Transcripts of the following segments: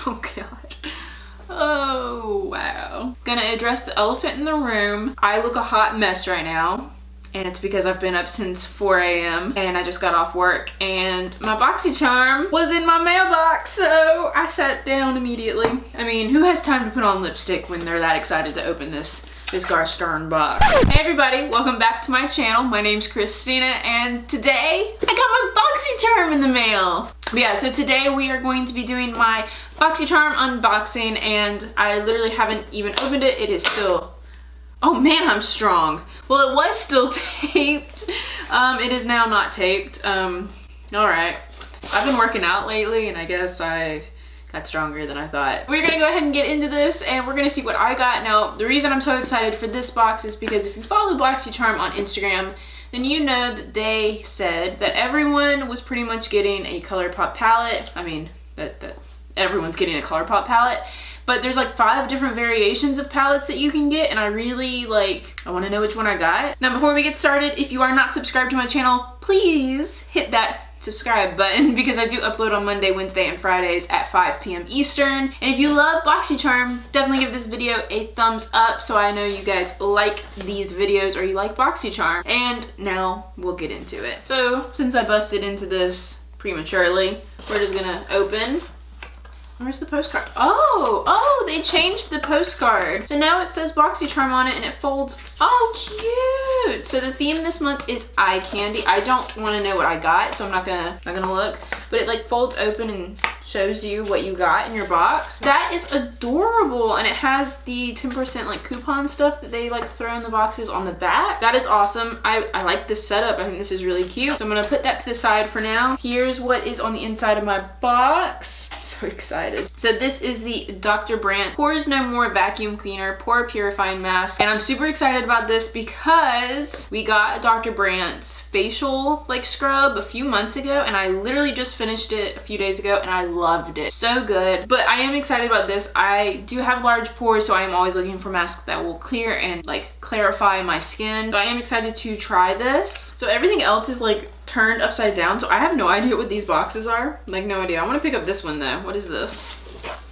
Oh god. Oh wow. Gonna address the elephant in the room. I look a hot mess right now. And it's because I've been up since 4 a.m. and I just got off work and my BoxyCharm was in my mailbox, so I sat down immediately. I mean, who has time to put on lipstick when they're that excited to open this gosh darn box? Hey everybody, welcome back to my channel. My name's Christina and today I got my BoxyCharm in the mail. But yeah, so today we are going to be doing my BoxyCharm unboxing and I literally haven't even opened it. It is still, oh man, I'm strong. Well, it was still taped. It is now not taped. All right. I've been working out lately and I guess I got stronger than I thought. We're gonna go ahead and get into this and we're gonna see what I got. Now, the reason I'm so excited for this box is because if you follow BoxyCharm on Instagram, then you know that they said that everyone was pretty much getting a ColourPop palette. I mean, that everyone's getting a ColourPop palette. But there's like 5 different variations of palettes that you can get and I really I want to know which one I got. Now before we get started, if you are not subscribed to my channel, please hit that subscribe button because I do upload on Monday, Wednesday, and Fridays at 5 p.m. Eastern. And if you love BoxyCharm, definitely give this video a thumbs up so I know you guys like these videos or you like BoxyCharm. And now we'll get into it. So since I busted into this prematurely, we're just gonna open. Where's the postcard? Oh, they changed the postcard. So now it says BoxyCharm on it and it folds. Oh, cute. So the theme this month is eye candy. I don't want to know what I got, so I'm not gonna look. But it folds open and shows you what you got in your box. That is adorable. And it has the 10% coupon stuff that they throw in the boxes on the back. That is awesome. I like this setup. I think this is really cute. So I'm gonna put that to the side for now. Here's what is on the inside of my box. I'm so excited. So this is the Dr. Brandt Pores No More Vacuum Cleaner Pore Purifying Mask. And I'm super excited about this because we got a Dr. Brandt's facial scrub a few months ago and I literally just finished it a few days ago and I loved it. So good. But I am excited about this. I do have large pores, so I am always looking for masks that will clear and clarify my skin. So I am excited to try this. So everything else is turned upside down, so I have no idea what these boxes are. No idea. I want to pick up this one though. What is this?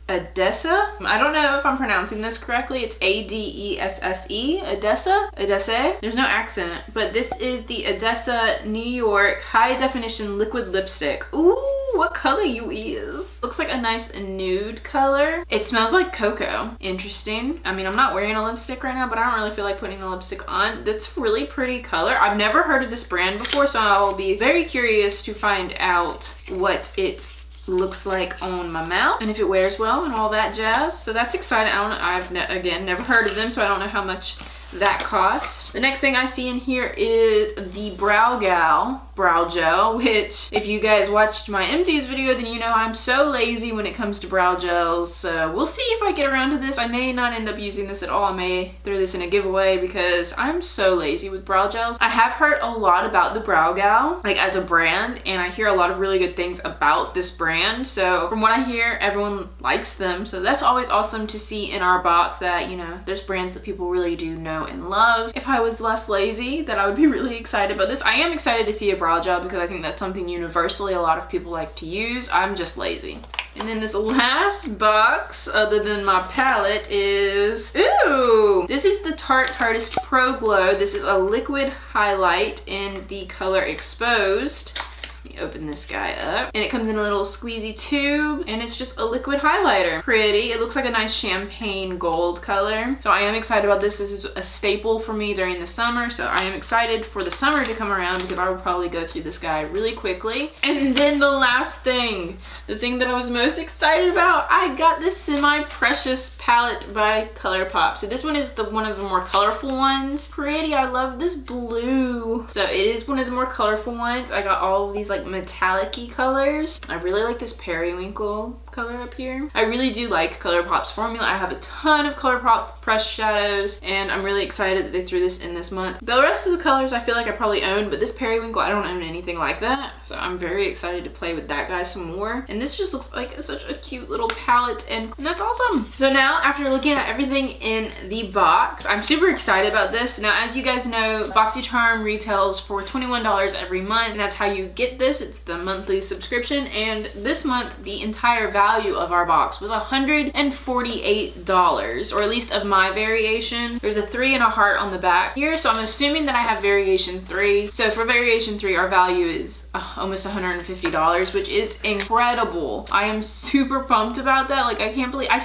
Edessa? I don't know if I'm pronouncing this correctly. It's A-D-E-S-S-E. Edessa? Edessa? There's no accent, but this is the Edessa New York High Definition Liquid Lipstick. Ooh, what color you is? Looks like a nice nude color. It smells like cocoa. Interesting. I mean, I'm not wearing a lipstick right now, but I don't really feel like putting a lipstick on. That's a really pretty color. I've never heard of this brand before, so I'll be very curious to find out what it looks like on my mouth and if it wears well and all that jazz. So that's exciting. I don't know. I've never heard of them, so I don't know how much that cost. The next thing I see in here is the Brow Gel, which if you guys watched my empties video, then you know I'm so lazy when it comes to brow gels. So we'll see if I get around to this. I may not end up using this at all. I may throw this in a giveaway because I'm so lazy with brow gels. I have heard a lot about the Brow Gel as a brand, and I hear a lot of really good things about this brand. So from what I hear, everyone likes them. So that's always awesome to see in our box that, there's brands that people really do know and love. If I was less lazy, that I would be really excited about this. I am excited to see a brow gel because I think that's something universally a lot of people like to use. I'm just lazy. And then this last box, other than my palette, is, ooh, this is the Tarte Artist Pro Glow. This is a liquid highlight in the color Exposed. Let me open this guy up. And it comes in a little squeezy tube and it's just a liquid highlighter. Pretty. It looks like a nice champagne gold color. So I am excited about this. This is a staple for me during the summer. So I am excited for the summer to come around because I will probably go through this guy really quickly. And then the last thing, the thing that I was most excited about, I got this Semi-Precious palette by ColourPop. So this one is one of the more colorful ones. Pretty. I love this blue. So it is one of the more colorful ones. I got all of these metallic-y colors. I really like this periwinkle color up here. I really do like ColourPop's formula. I have a ton of ColourPop pressed shadows and I'm really excited that they threw this in this month. The rest of the colors I feel like I probably own, but this periwinkle, I don't own anything like that. So I'm very excited to play with that guy some more. And this just looks like such a cute little palette and that's awesome. So now after looking at everything in the box, I'm super excited about this. Now, as you guys know, BoxyCharm retails for $21 every month and that's how you get this. It's the monthly subscription and this month the entire value of our box was $148, or at least of my variation. There's a 3 and a heart on the back here, so I'm assuming that I have variation 3. So for variation 3, our value is almost $150, which is incredible. I am super pumped about that. Like, I can't believe, I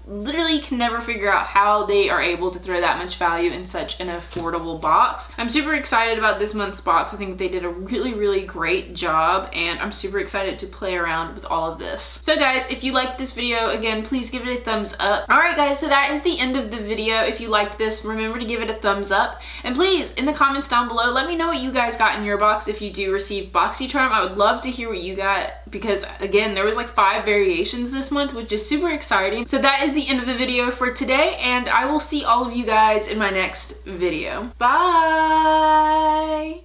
literally can never figure out how they are able to throw that much value in such an affordable box. I'm super excited about this month's box. I think they did a really great job, and I'm super excited to play around with all of this. So guys, if you liked this video, again, please give it a thumbs up. All right guys, so that is the end of the video. If you liked this, remember to give it a thumbs up, and please, in the comments down below, let me know what you guys got in your box. If you do receive BoxyCharm, I would love to hear what you got, because again, there was like 5 variations this month, which is super exciting. So that is the end of the video for today, and I will see all of you guys in my next video. Bye!